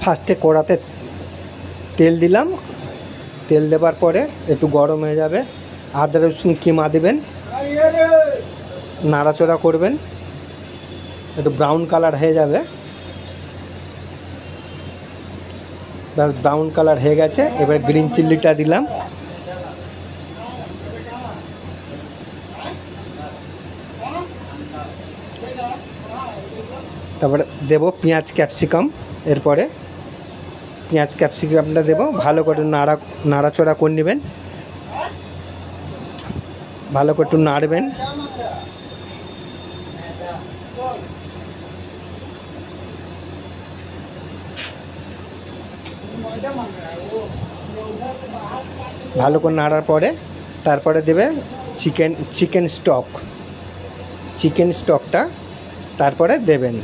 ফার্স্টে কড়াতে তেল দিলাম, তেল দেবার পরে একটু গরম হয়ে যাবে, আদা রসুন কিমা দেবেন, নাড়াচড়া করবেন, একটু ব্রাউন কালার হয়ে যাবে। ব্যাস ব্রাউন কালার হয়ে গেছে। এবার গ্রিন চিল্লিটা দিলাম, তারপরে দেবো পেঁয়াজ ক্যাপসিকাম। এরপরে পেঁয়াজ ক্যাপসিকামটা দেবো, ভালো করে নাড়াচড়া করে নেবেন, ভালো করে একটু নাড়বেন। ভালো করে নাড়ার পরে তারপরে দেবে চিকেন স্টকটা তারপরে দেবেন।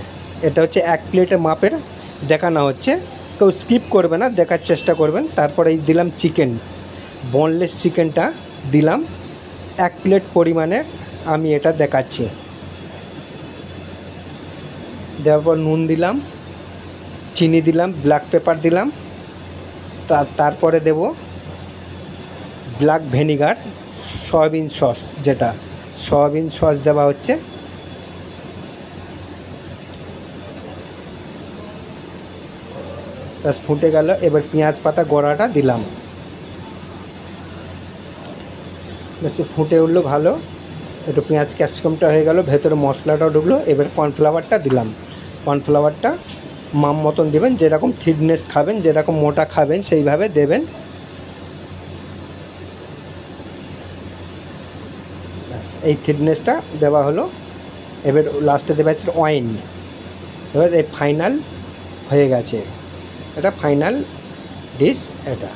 এটা হচ্ছে 1 প্লেটের মাপের দেখানো হচ্ছে, কেউ স্কিপ করবে না, দেখার চেষ্টা করবেন। তারপরে দিলাম চিকেন, বোনলেস চিকেনটা দিলাম 1 প্লেট পরিমাণের, আমি এটা দেখাচ্ছি। দেওয়ার পর নুন দিলাম, চিনি দিলাম, ব্ল্যাক পেপার দিলাম, তারপরে দেব ব্ল্যাক ভিনিগার, সয়াবিন সস, যেটা সয়াবিন সস দেওয়া হচ্ছে। ব্যাস ফুটে গেল। এবার পেঁয়াজ পাতা গোড়াটা দিলাম, বেশি ফুটে উঠলো ভালো, একটু পেঁয়াজ ক্যাপসিকামটা হয়ে গেল, ভেতরে মশলাটাও ঢুকলো। এবার কর্নফ্লাওয়ারটা দিলাম, কর্নফ্লাওয়ারটা মাম মতন দেবেন, যেরকম থিকনেস খাবেন, যেরকম মোটা খাবেন সেইভাবে দেবেন। এই থিকনেসটা দেওয়া হলো। এবার লাস্টে দেওয়া হচ্ছে ওয়াইন। এবার এই ফাইনাল হয়ে গেছে, এটা ফাইনাল ডিশ এটা।